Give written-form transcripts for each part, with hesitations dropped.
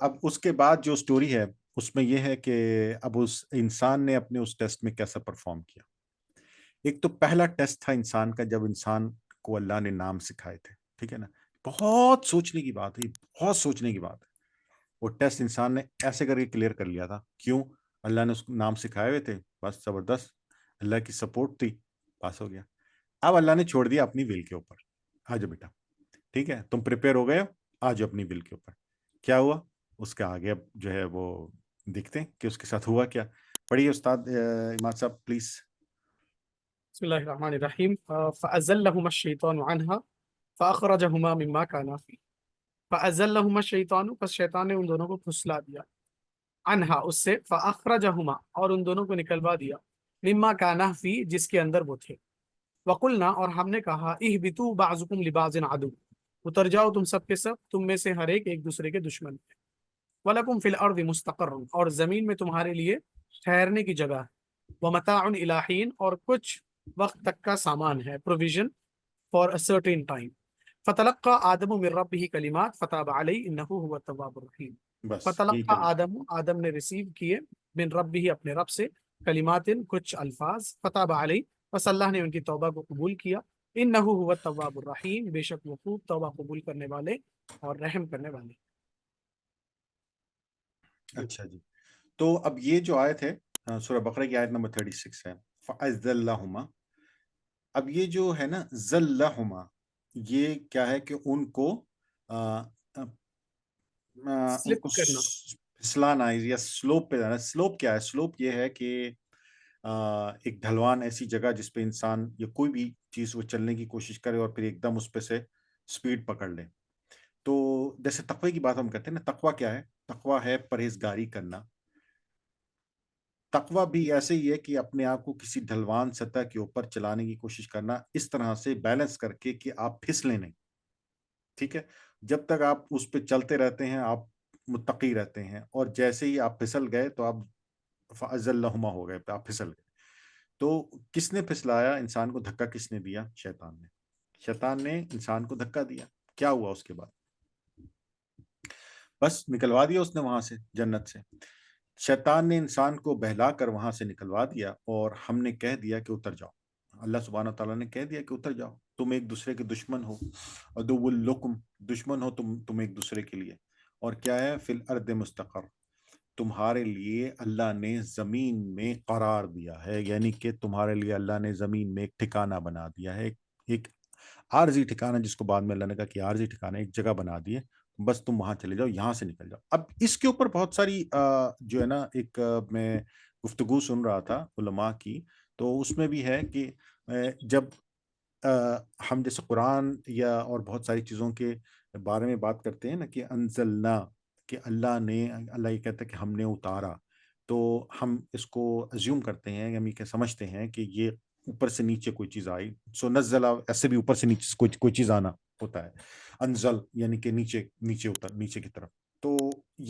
اب اس کے بعد جو سٹوری ہے اس میں یہ ہے کہ اب اس انسان نے اپنے اس ٹیسٹ میں کیسا پرفارم کیا. ایک تو پہلا ٹیسٹ تھا انسان کا جب انسان کو اللہ نے نام سکھائے تھے. ٹھیک ہے نا, بہت سوچنے کی بات ہے, بہت سوچنے کی بات ہے. وہ ٹیسٹ انسان نے ایسے کر کے کلیئر کر لیا تھا. کیوں؟ اللہ نے اس کو نام سکھائے ہوئے تھے, بس زبردست, اللہ کی سپورٹ تھی, پاس ہو گیا. اب اللہ نے چھوڑ دیا اپنی ول کے اوپر, آ جاؤ بیٹا, ٹھیک ہے تم پریپیئر ہو گئے ہو, آ جاؤ اپنی ول کے اوپر. کیا ہوا اس کے آگے؟ اب جو ہے وہ دیکھتے ہیں کہ اس کے ساتھ ہوا کیا. پڑھیے استاد اماد صاحب پلیز. بسم اللہ الرحمن الرحیم. فأزلهما الشیطان عنها فأخرجهما مما كانا فيه. فأزلهما الشیطان, پس شیطان نے ان دونوں کو پھسلا دیا, عنہا اس سے, فأخرجهما اور ان دونوں کو نکلوا دیا, مما كانا فيه جس کے اندر وہ تھے. وقلنا اور ہم نے کہا, اهبطوا بعضكم لبعض عدو, اتر جاؤ تم سب کے سب, تم میں سے ہر ایک دوسرے کے دشمن ہے. وَلَكُمْ فِي الْأَرْضِ مُسْتَقَرٌ, اور زمین میں تمہارے لیے ٹھہرنے کی جگہ ہے. وَمَتَاعٌ إِلَىٰ حِينٍ, اور کچھ وقت تک کا سامان ہے, provision for a certain time. فَتَلَقَّى آدَمُ مِن رَّبِّهِ كَلِمَاتٍ فَتَابَ عَلَيْهِ إِنَّهُ هُوَ التَّوَّابُ الرَّحِيمُ. بس یہی فَتَلَقَّى کلمہ. آدَمُ, آدم نے ریسیو کیے, من ربه اپنے رب سے, کلمات کچھ الفاظ, فتاب علیہ, بس اللہ نے ان کی توبہ کو قبول کیا. انه هو التواب الرحیم, بے شک وہ خوب توبہ قبول کرنے والے اور رحم کرنے والے. اچھا جی, تو اب یہ جو آیت ہے سورہ بقرہ کی آیت نمبر 36 ہے, فَأَزَّلَّهُمَا. اب یہ جو ہے نا زلہما, یہ کیا ہے کہ ان کو ان سلپ کو کرنا. پھسلانا یا سلوپ پہ جانا. سلوپ کیا ہے؟ سلوپ یہ ہے کہ ایک ڈھلوان ایسی جگہ جس پہ انسان یا کوئی بھی چیز وہ چلنے کی کوشش کرے اور پھر ایک دم اس پہ سے سپیڈ پکڑ لے. تو جیسے تقوی کی بات ہم کرتے ہیں نا, تقوی کیا ہے؟ تقوی ہے پرہیزگاری کرنا. تقوی بھی ایسے ہی ہے کہ اپنے آپ کو کسی ڈھلوان سطح کے اوپر چلانے کی کوشش کرنا, اس طرح سے بیلنس کر کے کہ آپ پھسلیں نہیں. ٹھیک ہے, جب تک آپ اس پہ چلتے رہتے ہیں آپ متقی رہتے ہیں, اور جیسے ہی آپ پھسل گئے تو آپ فَأَزَلَّهُمَا ہو گئے, آپ پھسل گئے. تو کس نے پھسلایا انسان کو؟ دھکا کس نے دیا؟ شیطان نے. شیطان نے انسان کو دھکا دیا. کیا ہوا اس کے بعد؟ بس نکلوا دیا اس نے وہاں سے, جنت سے. شیطان نے انسان کو بہلا کر وہاں سے نکلوا دیا, اور ہم نے کہہ دیا کہ اتر جاؤ. اللہ سبحانہ تعالیٰ نے کہہ دیا کہ اتر جاؤ, تم ایک دوسرے کے دشمن ہو, عدو لکم, دشمن ہو تم ایک دوسرے کے لیے. اور کیا ہے؟ فی الارض مستقر, تمہارے لیے اللہ نے زمین میں قرار دیا ہے, یعنی کہ تمہارے لیے اللہ نے زمین میں ایک ٹھکانہ بنا دیا ہے, ایک عارضی ٹھکانہ, جس کو بعد میں اللہ نے کہا کہ عارضی ٹھکانہ, ایک جگہ بنا دی ہے, بس تم وہاں چلے جاؤ, یہاں سے نکل جاؤ. اب اس کے اوپر بہت ساری جو ہے نا ایک میں گفتگو سن رہا تھا علماء کی, تو اس میں بھی ہے کہ جب ہم جیسے قرآن یا اور بہت ساری چیزوں کے بارے میں بات کرتے ہیں نا کہ انزلنا, کہ اللہ نے, اللہ یہ کہتا ہے کہ ہم نے اتارا, تو ہم اس کو ازیوم کرتے ہیں, ہم یہ کہ سمجھتے ہیں کہ یہ اوپر سے نیچے کوئی چیز آئی. سو نزلہ ایسے بھی اوپر سے نیچے کوئی چیز آنا ہوتا ہے. انزل یعنی کہ نیچے اتر, نیچے کی طرف. تو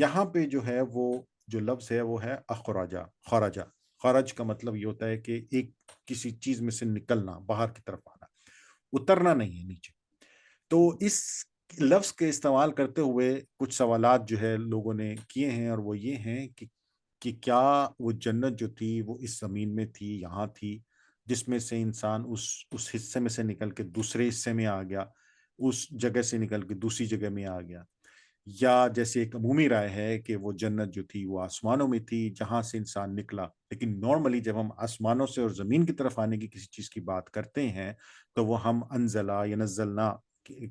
یہاں پہ جو ہے وہ جو لفظ ہے وہ ہے اخراجہ, خراجہ. خرج کا مطلب یہ ہوتا ہے کہ ایک کسی چیز میں سے نکلنا, باہر کی طرف آنا, اترنا نہیں ہے نیچے. تو اس لفظ کے استعمال کرتے ہوئے کچھ سوالات جو ہے لوگوں نے کیے ہیں, اور وہ یہ ہیں کہ کیا وہ جنت جو تھی وہ اس زمین میں تھی, یہاں تھی, جس میں سے انسان اس حصے میں سے نکل کے دوسرے حصے میں آ گیا, اس جگہ سے نکل کے دوسری جگہ میں آ گیا, یا جیسے ایک عمومی رائے ہے کہ وہ جنت جو تھی وہ آسمانوں میں تھی جہاں سے انسان نکلا. لیکن نارملی جب ہم آسمانوں سے اور زمین کی طرف آنے کی کسی چیز کی بات کرتے ہیں تو وہ ہم انزلہ یا نزلنا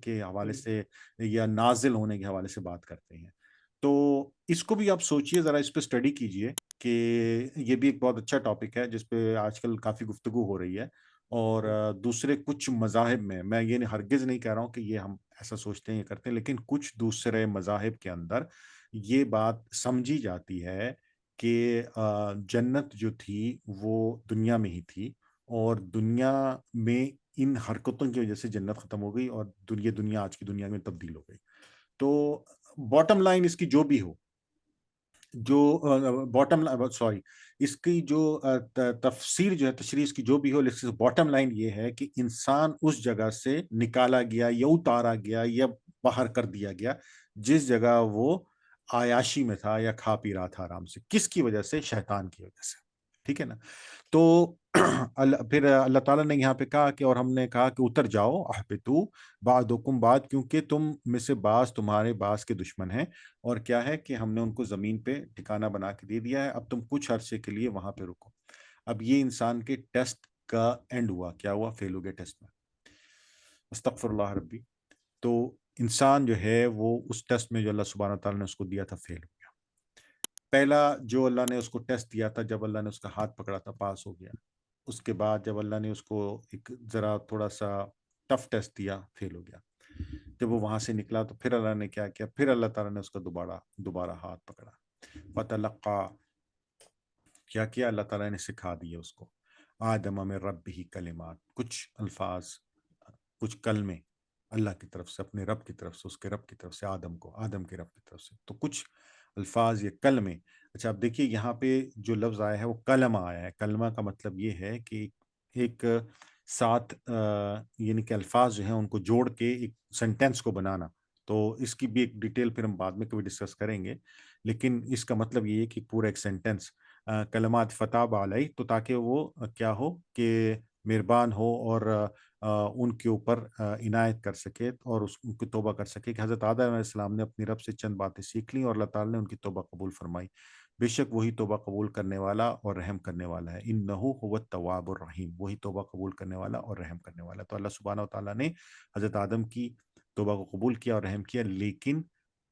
کے حوالے سے یا نازل ہونے کے حوالے سے بات کرتے ہیں. تو اس کو بھی آپ سوچئے ذرا, اس پہ اسٹڈی کیجئے, کہ یہ بھی ایک بہت اچھا ٹاپک ہے جس پہ آج کل کافی گفتگو ہو رہی ہے. اور دوسرے کچھ مذاہب میں یہ ہرگز نہیں کہہ رہا ہوں کہ یہ ہم ایسا سوچتے ہیں, یہ کرتے ہیں, لیکن کچھ دوسرے مذاہب کے اندر یہ بات سمجھی جاتی ہے کہ جنت جو تھی وہ دنیا میں ہی تھی, اور دنیا میں ان حرکتوں کی وجہ سے جنت ختم ہو گئی, اور دنیا آج کی دنیا میں تبدیل ہو گئی. تو باٹم لائن اس کی جو بھی ہو, جو اس کی جو تفسیر جو ہے, تشریح اس کی جو بھی ہو, لیکن باٹم لائن یہ ہے کہ انسان اس جگہ سے نکالا گیا یا اتارا گیا یا باہر کر دیا گیا جس جگہ وہ عیاشی میں تھا یا کھا پی رہا تھا آرام سے. کس کی وجہ سے؟ شیطان کی وجہ سے. ٹھیک ہے نا. تو پھر اللہ تعالیٰ نے یہاں پہ کہا کہ اور ہم نے کہا کہ اتر جاؤ احبطوا بعضکم بعض، کیونکہ تم میں سے بعض تمہارے بعض کے دشمن ہیں. اور کیا ہے کہ ہم نے ان کو زمین پہ ٹھکانہ بنا کے دے دیا ہے، اب تم کچھ عرصے کے لیے وہاں پہ رکو. اب یہ انسان کے ٹیسٹ کا اینڈ ہوا. کیا ہوا؟ فیل ہو گیا ٹیسٹ میں. استغفر اللہ ربی. تو انسان جو ہے وہ اس ٹیسٹ میں جو اللہ سبحانہ تعالیٰ نے اس کو دیا تھا فیل ہو گیا. پہلا جو اللہ نے اس کو ٹیسٹ دیا تھا، جب اللہ نے اس کا ہاتھ پکڑا تھا، پاس ہو گیا. اس کے بعد جب اللہ نے اس کو ایک ذرا تھوڑا سا ٹف ٹیسٹ دیا، فیل ہو گیا. جب وہ وہاں سے نکلا تو پھر اللہ نے کیا کیا؟ پھر اللہ تعالیٰ نے اس کا دوبارہ ہاتھ پکڑا. فتلقا، کیا کیا؟ اللہ تعالیٰ نے سکھا دیا اس کو آدم من ربہ کلمات، کچھ الفاظ، کچھ کلمے اللہ کی طرف سے، اپنے رب کی طرف سے، اس کے رب کی طرف سے آدم کو، آدم کے رب کی طرف سے. تو کچھ الفاظ، یہ کلمے. اچھا اب دیکھیے یہاں پہ جو لفظ آیا ہے وہ کلمہ آیا ہے. کلمہ کا مطلب یہ ہے کہ ایک ساتھ یعنی کہ الفاظ جو ہیں ان کو جوڑ کے ایک سینٹینس کو بنانا. تو اس کی بھی ایک ڈیٹیل پھر ہم بعد میں کبھی ڈسکس کریں گے، لیکن اس کا مطلب یہ ہے کہ پورا ایک سینٹینس کلمات فتح علیہ، تو تاکہ وہ کیا ہو کہ مہربان ہو اور ان کے اوپر عنایت کر سکے اور ان کی توبہ کر سکے. کہ حضرت آدم علیہ السلام نے اپنی رب سے چند باتیں سیکھ لیں اور اللہ تعالیٰ نے ان کی توبہ قبول فرمائی. بے شک وہی توبہ قبول کرنے والا اور رحم کرنے والا ہے. انہ هو التواب الرحیم، وہی توبہ قبول کرنے والا اور رحم کرنے والا. تو اللہ سبحانہ و تعالیٰ نے حضرت آدم کی توبہ کو قبول کیا اور رحم کیا، لیکن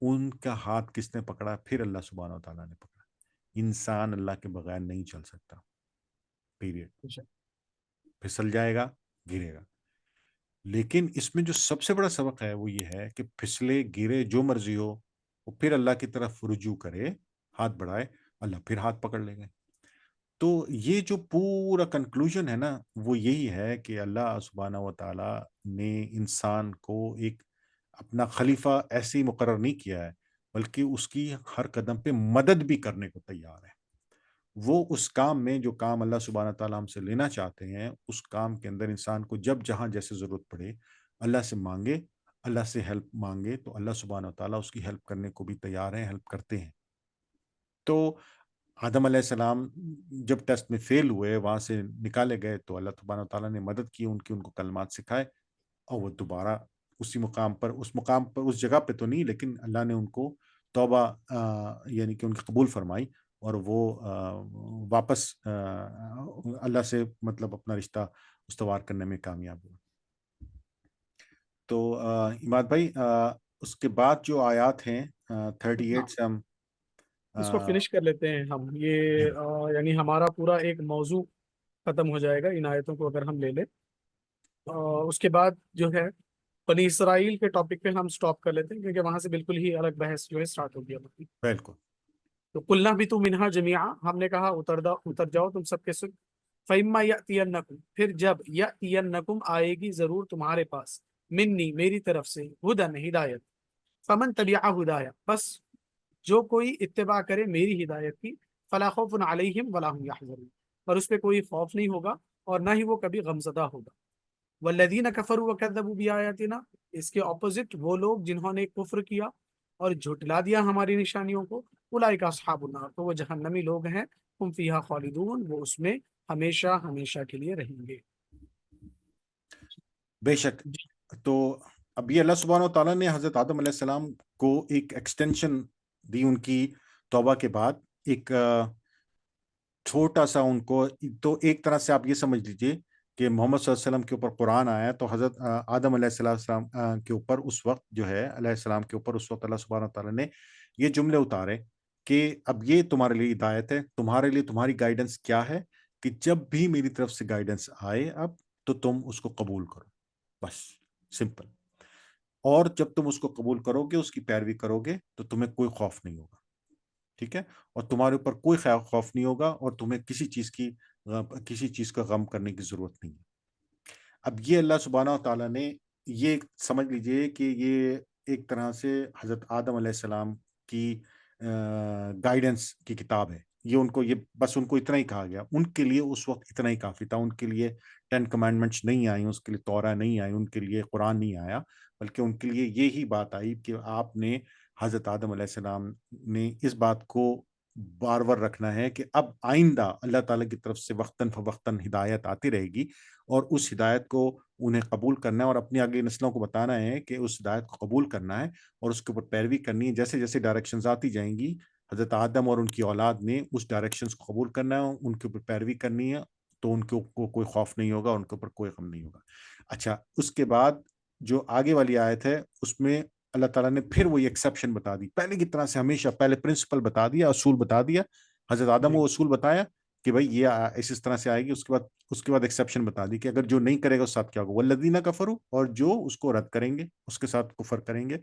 ان کا ہاتھ کس نے پکڑا؟ پھر اللہ سبحانہ و تعالیٰ نے پکڑا. انسان اللہ کے بغیر نہیں چل سکتا، پیریڈ. پھسل جائے گا، گرے گا. لیکن اس میں جو سب سے بڑا سبق ہے وہ یہ ہے کہ پھسلے گرے جو مرضی ہو، وہ پھر اللہ کی طرف رجوع کرے، ہاتھ بڑھائے، اللہ پھر ہاتھ پکڑ لے گا. تو یہ جو پورا کنکلوژن ہے نا، وہ یہی ہے کہ اللہ سبحانہ و تعالیٰ نے انسان کو ایک اپنا خلیفہ ایسے ہی مقرر نہیں کیا ہے، بلکہ اس کی ہر قدم پہ مدد بھی کرنے کو تیار ہے. وہ اس کام میں جو کام اللہ سبحانہ تعالیٰ ہم سے لینا چاہتے ہیں، اس کام کے اندر انسان کو جب جہاں جیسے ضرورت پڑے اللہ سے مانگے، اللہ سے ہیلپ مانگے، تو اللہ سبحانہ تعالیٰ اس کی ہیلپ کرنے کو بھی تیار ہیں، ہیلپ کرتے ہیں. تو آدم علیہ السلام جب ٹیسٹ میں فیل ہوئے، وہاں سے نکالے گئے، تو اللہ سبحانہ تعالیٰ نے مدد کی، ان کو کلمات سکھائے، اور وہ دوبارہ اسی مقام پر اس جگہ پہ تو نہیں، لیکن اللہ نے ان کو توبہ یعنی کہ ان کی قبول فرمائی، اور وہ واپس اللہ سے مطلب اپنا رشتہ استوار کرنے میں کامیاب ہوئے. تو عماد بھائی اس کے بعد جو آیات ہیں 38 سے ہم اس کو فنش کر لیتے ہیں ہم. یہ یعنی ہمارا پورا ایک موضوع ختم ہو جائے گا ان آیتوں کو اگر ہم لے لیں. اس کے بعد جو ہے بنی اسرائیل کے ٹاپک پہ ہم سٹاپ کر لیتے ہیں، کیونکہ وہاں سے بالکل ہی الگ بحث جو ہے سٹارٹ ہو گیا. بالکل. تو قلنا بھی تو منہا جميعا، ہم نے کہا اتر جاؤ تم سب کے ساتھ. فَإِمَّا يَأْتِيَنَّكُمْ، پھر جب يَأْتِيَنَّكُمْ آئے گی ضرور تمہارے پاس، منی میری طرف سے، ہدن ہدایت، فمن تبع ہدایہ، بس جو کوئی اتباع کرے میری ہدایت کی، فلا خوف علیہم ولا هم يحزنون، اور اس پہ کوئی خوف نہیں ہوگا اور نہ ہی وہ کبھی غمزدہ ہوگا. والذین کفروا وکذبوا بآیاتنا، اس کے اپوزٹ وہ لوگ جنہوں نے کفر کیا اور جھٹلا دیا ہماری نشانیوں کو، اولئک اصحاب النار، تو وہ جہنمی لوگ ہیں، ہم فیہا خالدون، وہ اس میں ہمیشہ ہمیشہ کے لیے رہیں گے. بے شک. تو اب یہ اللہ سبحانہ و تعالیٰ نے حضرت آدم علیہ السلام کو ایک ایکسٹینشن دی ان کی توبہ کے بعد، ایک چھوٹا سا ان کو. تو ایک طرح سے آپ یہ سمجھ لیجئے کہ محمد صلی اللہ علیہ وسلم کے اوپر قرآن آیا، تو حضرت آدم علیہ السلام کے اوپر اس وقت جو ہے علیہ السلام کے اوپر اس وقت اللہ سبحانہ تعالیٰ نے یہ جملے اتارے کہ اب یہ تمہارے لیے ہدایت ہے، تمہارے لیے تمہاری گائیڈنس کیا ہے کہ جب بھی میری طرف سے گائیڈنس آئے اب تو تم اس کو قبول کرو، بس سمپل. اور جب تم اس کو قبول کرو گے، اس کی پیروی کرو گے، تو تمہیں کوئی خوف نہیں ہوگا. ٹھیک ہے، اور تمہارے اوپر کوئی خوف نہیں ہوگا، اور تمہیں کسی چیز کا غم کرنے کی ضرورت نہیں ہے. اب یہ اللہ سبحانہ تعالیٰ نے یہ سمجھ لیجئے کہ یہ ایک طرح سے حضرت آدم علیہ السلام کی گائیڈنس کی کتاب ہے. یہ ان کو بس ان کو اتنا ہی کہا گیا، ان کے لیے اس وقت اتنا ہی کافی تھا. ان کے لیے 10 کمانڈمنٹس نہیں آئی، اس کے لیے تورا نہیں آئی، ان کے لیے قرآن نہیں آیا، بلکہ ان کے لیے یہی بات آئی کہ آپ نے حضرت آدم علیہ السلام نے اس بات کو بار بار رکھنا ہے کہ اب آئندہ اللہ تعالیٰ کی طرف سے وقتاً فوقتاً ہدایت آتی رہے گی، اور اس ہدایت کو انہیں قبول کرنا ہے اور اپنی آگے نسلوں کو بتانا ہے کہ اس ہدایت کو قبول کرنا ہے اور اس کے اوپر پیروی کرنی ہے. جیسے جیسے ڈائریکشنز آتی جائیں گی، حضرت آدم اور ان کی اولاد نے اس ڈائریکشنز کو قبول کرنا ہے، ان کے اوپر پیروی کرنی ہے، تو ان کو کوئی خوف نہیں ہوگا، ان کے اوپر کوئی غم نہیں ہوگا. اچھا، اس کے بعد جو آگے والی آیت ہے اس میں اللہ تعالیٰ نے پھر وہی ایکسیپشن بتا دی، پہلے کی طرح سے ہمیشہ پہلے پرنسپل بتا دیا، اصول بتا دیا. حضرت آدم جی کو اصول بتایا کہ بھائی یہ اس طرح سے آئے گی. اس کے بعد ایکسیپشن بتا دی کہ اگر جو نہیں کرے گا اس ساتھ کیا ہوگا، والذین کفروا، اور جو اس کو رد کریں گے، اس کے ساتھ کفر کریں گے،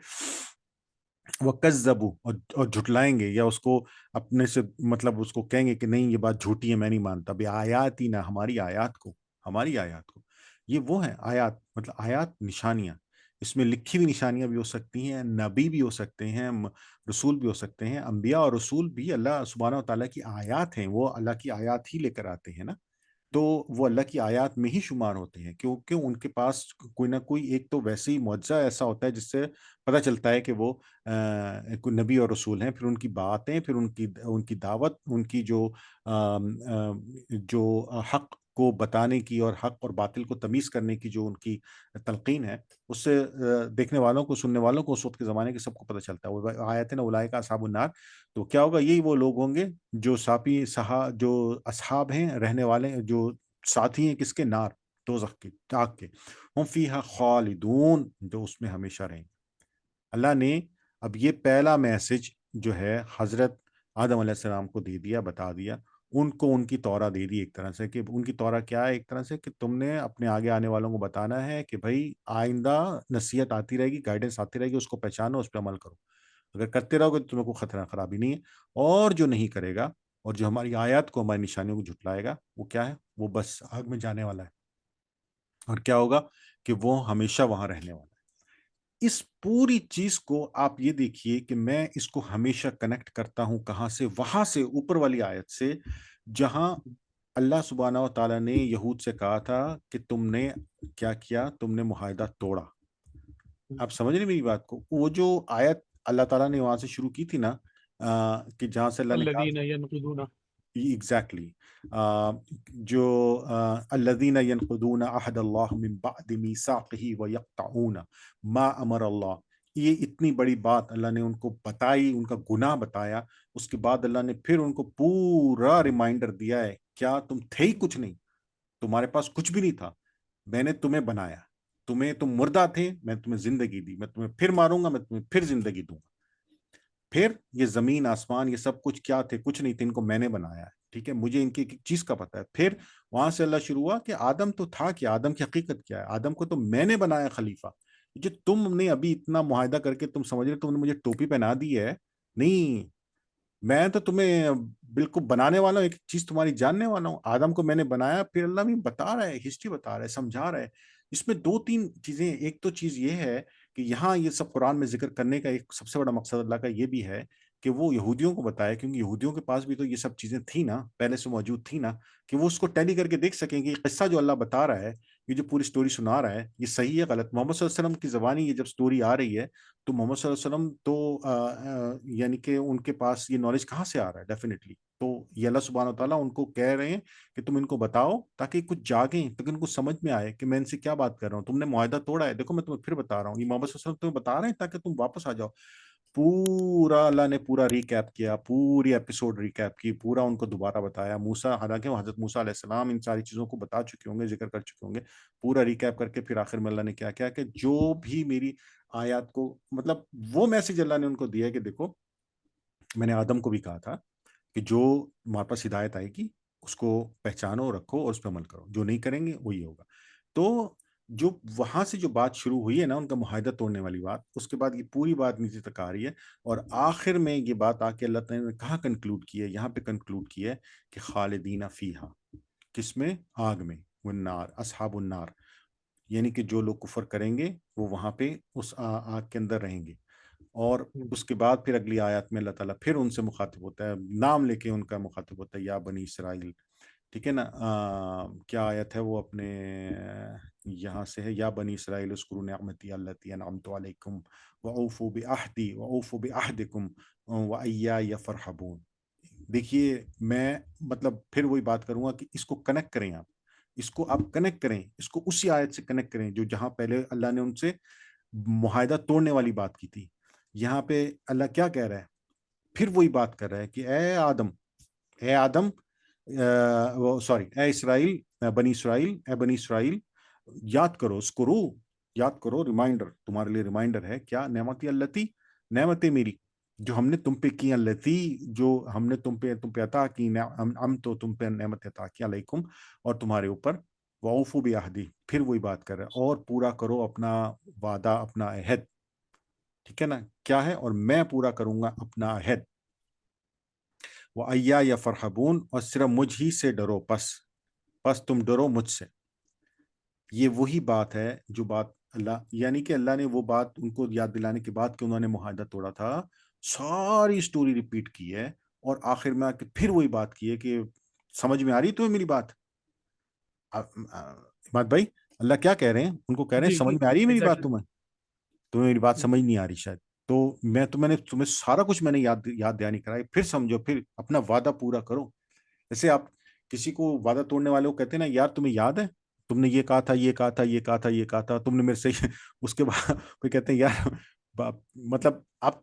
وکذبوا، اور جھٹلائیں گے، یا اس کو اپنے سے مطلب اس کو کہیں گے کہ نہیں یہ بات جھوٹی ہے، میں نہیں مانتا، بآیاتنا، ہماری آیات کو. یہ وہ ہیں آیات، مطلب آیات نشانیاں. اس میں لکھی ہوئی نشانیاں بھی ہو سکتی ہیں، نبی بھی ہو سکتے ہیں، رسول بھی ہو سکتے ہیں. انبیاء اور رسول بھی اللہ سبحانہ و تعالیٰ کی آیات ہیں، وہ اللہ کی آیات ہی لے کر آتے ہیں نا. تو وہ اللہ کی آیات میں ہی شمار ہوتے ہیں، کیونکہ ان کے پاس کوئی نہ کوئی ایک تو ویسے ہی معجزہ ایسا ہوتا ہے جس سے پتہ چلتا ہے کہ وہ کوئی نبی اور رسول ہیں. پھر ان کی باتیں، پھر ان کی دعوت، ان کی جو حق کو بتانے کی اور حق اور باطل کو تمیز کرنے کی جو ان کی تلقین ہے، اس سے دیکھنے والوں کو، سننے والوں کو اس وقت کے زمانے کے سب کو پتہ چلتا ہے. وہ آیت ہے نا، اولئک اصحاب النار. تو کیا ہوگا، یہی وہ لوگ ہوں گے جو جو اصحاب ہیں، رہنے والے ہیں، جو ساتھی ہیں کس کے، نار، دوزخ کے، آگ کے. ہم فیہا خالدون، جو اس میں ہمیشہ رہیں گے. اللہ نے اب یہ پہلا میسج جو ہے حضرت آدم علیہ السلام کو دے دیا، بتا دیا. ان کو ان کی تورا دے دی ایک طرح سے، کہ ان کی تورا کیا ہے، ایک طرح سے کہ تم نے اپنے آگے آنے والوں کو بتانا ہے کہ بھائی آئندہ نصیحت آتی رہے گی، گائیڈنس آتی رہے گی، اس کو پہچانو، اس پہ عمل کرو. اگر کرتے رہو گے تو تمہیں کوئی خطرہ خرابی نہیں ہے. اور جو نہیں کرے گا اور جو ہماری آیات کو، ہماری نشانیوں کو جھٹلائے گا، وہ کیا ہے، وہ بس آگ میں جانے والا ہے. اور کیا ہوگا کہ وہ ہمیشہ وہاں رہنے والا ہے. اس پوری چیز کو آپ یہ دیکھیے کہ میں اس کو ہمیشہ کنیکٹ کرتا ہوں کہاں سے، وہاں سے، اوپر والی آیت سے، جہاں اللہ سبحانہ و تعالیٰ نے یہود سے کہا تھا کہ تم نے کیا کیا، تم نے معاہدہ توڑا. آپ سمجھ رہے میری بات کو؟ وہ جو آیت اللہ تعالیٰ نے وہاں سے شروع کی تھی نا، کہ جہاں سے اللہ نے کہا الذین ینقضون. ایگزیکٹلی جو الذین ینقضون عہد اللہ من بعد میثاقہ ویقطعون ما امر اللہ. یہ اتنی بڑی بات اللہ نے ان کو بتائی، ان کا گناہ بتایا. اس کے بعد اللہ نے پھر ان کو پورا ریمائنڈر دیا ہے، کیا تم تھے ہی کچھ نہیں، تمہارے پاس کچھ بھی نہیں تھا، میں نے تمہیں بنایا، تم مردہ تھے، میں تمہیں زندگی دی، میں تمہیں پھر ماروں گا، میں تمہیں پھر زندگی دوں گا. پھر یہ زمین آسمان، یہ سب کچھ کیا تھے، کچھ نہیں تھے، ان کو میں نے بنایا ہے. ٹھیک ہے، مجھے ان کی ایک چیز کا پتا ہے. پھر وہاں سے اللہ شروع ہوا کہ آدم تو تھا کیا، آدم کی حقیقت کیا ہے، آدم کو تو میں نے بنایا خلیفہ. جو تم نے ابھی اتنا معاہدہ کر کے تم سمجھ رہے تم نے مجھے ٹوپی پہنا دی ہے، نہیں، میں تو تمہیں بالکل بنانے والا ہوں، ایک چیز تمہاری جاننے والا ہوں. آدم کو میں نے بنایا. پھر اللہ بھی بتا رہا ہے، ہسٹری بتا رہا ہے، سمجھا رہا ہے. اس میں دو تین چیزیں. ایک تو چیز یہ ہے کہ یہاں یہ سب قرآن میں ذکر کرنے کا ایک سب سے بڑا مقصد اللہ کا یہ بھی ہے کہ وہ یہودیوں کو بتائے، کیونکہ یہودیوں کے پاس بھی تو یہ سب چیزیں تھیں نا، پہلے سے موجود تھی نا، کہ وہ اس کو ٹیلی کر کے دیکھ سکیں کہ یہ قصہ جو اللہ بتا رہا ہے، یہ جو پوری سٹوری سنا رہا ہے، یہ صحیح ہے غلط. محمد صلی اللہ علیہ وسلم کی زبانی یہ جب سٹوری آ رہی ہے تو محمد صلی اللہ علیہ وسلم تو یعنی کہ ان کے پاس یہ نالج کہاں سے آ رہا ہے؟ ڈیفینیٹلی تو یہ اللہ سبحانہ و تعالیٰ ان کو کہہ رہے ہیں کہ تم ان کو بتاؤ تاکہ کچھ جاگیں، تاکہ ان کو سمجھ میں آئے کہ میں ان سے کیا بات کر رہا ہوں. تم نے معاہدہ توڑا ہے، دیکھو میں تمہیں پھر بتا رہا ہوں، یہ محمد صلی اللہ علیہ وسلم تمہیں بتا رہے ہیں تاکہ تم واپس آ جاؤ. پورا اللہ نے پورا ریکیپ کیا، پوری ایپیسوڈ ریکیپ کی، پورا ان کو دوبارہ بتایا. موسیٰ، حالانکہ وہ حضرت موسیٰ علیہ السلام ان ساری چیزوں کو بتا چکے ہوں گے، ذکر کر چکے ہوں گے. پورا ریکیپ کر کے پھر آخر میں اللہ نے کیا کیا کہ جو بھی میری آیات کو، مطلب وہ میسج اللہ نے ان کو دیا ہے کہ دیکھو، میں نے آدم کو بھی کہا تھا کہ جو ہمارے پاس ہدایت آئے گی اس کو پہچانو، رکھو اور اس پہ عمل کرو، جو نہیں کریں گے وہی ہوگا. تو جو وہاں سے جو بات شروع ہوئی ہے نا، ان کا معاہدہ توڑنے والی بات، اس کے بعد یہ پوری بات نیچے تک آ رہی ہے. اور آخر میں یہ بات آ کے اللہ تعالیٰ نے کہاں کنکلوڈ کی ہے؟ یہاں پہ کنکلوڈ کی ہے کہ خالدین فیہا، کس میں؟ آگ میں. والنار، اصحاب النار، یعنی کہ جو لوگ کفر کریں گے وہ وہاں پہ اس آگ کے اندر رہیں گے. اور اس کے بعد پھر اگلی آیات میں اللہ تعالیٰ پھر ان سے مخاطب ہوتا ہے، نام لے کے ان کا مخاطب ہوتا ہے، یا بنی اسرائیل. ٹھیک ہے نا. کیا آیت ہے وہ اپنے یہاں سے ہے یا بنی اسرائیل اذکروا نعمتی التی انعمت علیکم وأوفوا بعہدی وأوفوا بعہدکم وإیایا فارہبون۔ دیکھیے میں مطلب پھر وہی بات کروں گا کہ اس کو کنیکٹ کریں، آپ اس کو آپ کنیکٹ کریں، اس کو اسی آیت سے کنیکٹ کریں جو جہاں پہلے اللہ نے ان سے معاہدہ توڑنے والی بات کی تھی۔ یہاں پہ اللہ کیا کہہ رہا ہے؟ پھر وہی بات کر رہا ہے کہ اے آدم سوری اے اسرائیل، بنی اسرائیل یاد کرو، یاد کرو، ریمائنڈر تمہارے لیے ریمائنڈر ہے کیا؟ نعمتی التی، نعمتیں میری جو ہم نے تم پہ کی، التی جو ہم نے تم پہ عطا کی، ہم تو تم پہ نعمت عطا کی علیکم اور تمہارے اوپر، وَأَوْفُوا بِعَہْدِی، پھر وہی بات کر رہا ہے اور پورا کرو اپنا وعدہ، اپنا عہد، ٹھیک ہے نا؟ کیا ہے؟ اور میں پورا کروں گا اپنا عہد، وَإِیَّايَ فَارْہَبُونَ، اور صرف مجھ ہی سے ڈرو، پس تم ڈرو مجھ سے۔ یہ وہی بات ہے جو بات اللہ، یعنی کہ اللہ نے وہ بات ان کو یاد دلانے کے بعد کہ انہوں نے معاہدہ توڑا تھا، ساری سٹوری ریپیٹ کی ہے اور آخر میں آ کے پھر وہی بات کی ہے کہ سمجھ میں آ رہی تمہیں میری بات؟ بات بھائی اللہ کیا کہہ رہے ہیں؟ ان کو کہہ رہے ہیں جی سمجھ میں آ رہی ہے میری بات؟ ایگزیکٹلی. تمہیں میری بات سمجھ نہیں آ رہی شاید، تو میں تمہیں سارا کچھ میں نے یاد دہانی کرائی، پھر سمجھو، پھر اپنا وعدہ پورا کرو۔ جیسے آپ کسی کو وعدہ توڑنے والے کو کہتے ہیں نا، یار تمہیں یاد ہے تم نے یہ کہا تھا، یہ کہا تھا، یہ کہا تھا، یہ کہا تھا، تم نے میرے سے اس کے بعد کوئی کہتے ہیں یار مطلب آپ،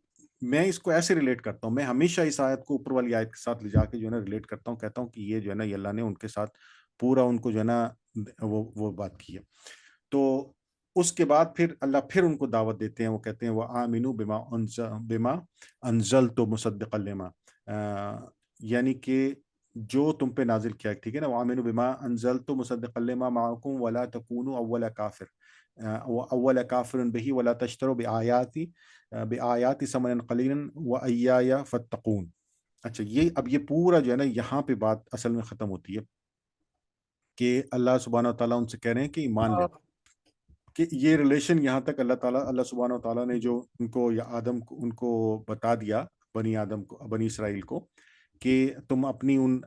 میں اس کو ایسے ریلیٹ کرتا ہوں، میں ہمیشہ اس آیت کو اوپر والی آیت کے ساتھ لے جا کے جو ہے نا ریلیٹ کرتا ہوں، کہتا ہوں کہ یہ جو ہے نا یہ اللہ نے ان کے ساتھ پورا ان کو جو ہے نا وہ بات کی ہے۔ تو اس کے بعد پھر اللہ پھر ان کو دعوت دیتے ہیں، وہ کہتے ہیں وَآمِنُوا بِمَا أَنزَلْتُ مُصَدِّقًا لِمَا، یعنی کہ جو تم پہ نازل کیا، ٹھیک ہے نا، وَآمِنُوا بِمَا أَنزَلْتُ مُصَدِّقًا لِمَا مَعَكُمْ وَلَا تَكُونُوا أَوَّلَ كَافِرٍ بِهِ وَلَا تَشْتَرُوا بِآيَاتِي ثَمَنًا قَلِيلًا وَإِيَّايَ فَاتَّقُونِ۔ اچھا، اب یہ پورا جو ہے نا یہاں پہ بات اصل میں ختم ہوتی ہے کہ اللہ سبحانہ و تعالیٰ ان سے کہہ رہے ہیں کہ ایمان لے، کہ یہ ریلیشن یہاں تک اللہ سبحانہ و تعالیٰ نے جو ان کو یا آدم کو ان کو بتا دیا، بنی اسرائیل کو، کہ تم اپنی ان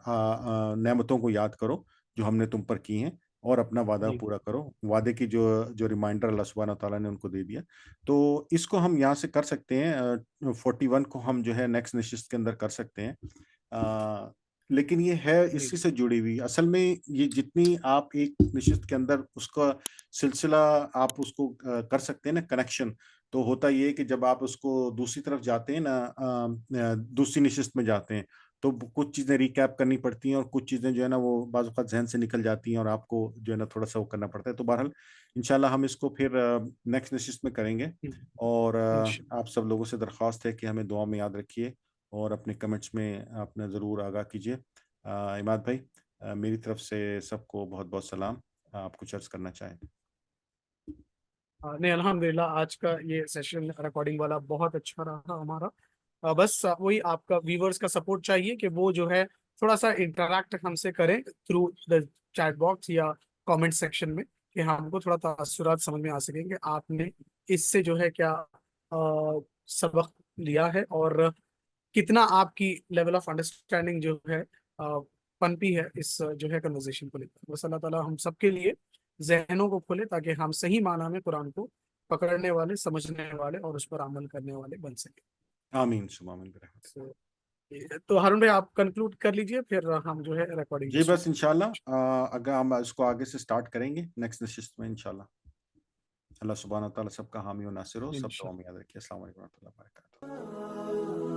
نعمتوں کو یاد کرو جو ہم نے تم پر کی ہیں اور اپنا وعدہ جی پورا کرو، وعدے کی جو ریمائنڈر اللہ سبحانہ و تعالیٰ نے ان کو دے دیا۔ تو اس کو ہم یہاں سے کر سکتے ہیں، 41 کو ہم جو ہے نیکسٹ نشست کے اندر کر سکتے ہیں، لیکن یہ ہے جی اسی سے جڑی ہوئی، اصل میں یہ جتنی آپ ایک نشست کے اندر اس کا سلسلہ آپ اس کو کر سکتے ہیں نا کنیکشن، تو ہوتا یہ ہے کہ جب آپ اس کو دوسری طرف جاتے ہیں نا، دوسری نشست میں جاتے ہیں، تو کچھ چیزیں ریکیپ کرنی پڑتی ہیں اور کچھ چیزیں جو ہے نا وہ بعض اوقات ذہن سے نکل جاتی ہیں اور آپ کو جو ہے نا تھوڑا سا وہ کرنا پڑتا ہے۔ تو بہرحال انشاءاللہ ہم اس کو پھر نیکسٹ نشست میں کریں گے، اور آپ سب لوگوں سے درخواست ہے کہ ہمیں دعا میں یاد رکھیے اور اپنے کمنٹس میں اپنا ضرور آگاہ کیجیے۔ عماد بھائی، میری طرف سے سب کو بہت بہت سلام، آپ کچھ عرض کرنا چاہیں؟ نہیں الحمدللہ آج کا یہ سیشن ریکارڈنگ والا بہت اچھا رہا ہمارا، بس وہی آپ کا ویورز کا سپورٹ چاہیے کہ وہ جو ہے تھوڑا سا انٹریکٹ ہم سے کریں تھرو دا چیٹ باکس یا کامنٹ سیکشن میں، کہ ہم کو تھوڑا تاثرات سمجھ میں آ سکیں کہ آپ نے اس سے جو ہے کیا سبق لیا ہے اور کتنا آپ کی لیول آف انڈرسٹینڈنگ جو ہے پنپی ہے اس جو ہے کنورزیشن کو لے کر۔ بس اللہ تعالیٰ ہم سب کے لیے ذہنوں کو کھولے تاکہ ہم صحیح معنی میں قرآن کو پکڑنے والے، سمجھنے والے اور اس پر عمل کرنے والے بن سکیں۔ آمین ثم آمین برحمتک۔ تو ہارون بھائی آپ کنکلوڈ کر لیجئے، پھر ہم جو ہے ریکارڈنگ جی بس انشاءاللہ اگر ہم اس کو آگے سے سٹارٹ کریں گے نیکسٹ نشست میں انشاءاللہ۔ اللہ سبحانہ و تعالیٰ سب کا حامی و ناصر ہو، سب دعا میں یاد رکھیے۔ السلام علیکم و رحمۃ اللہ وبرکاتہ۔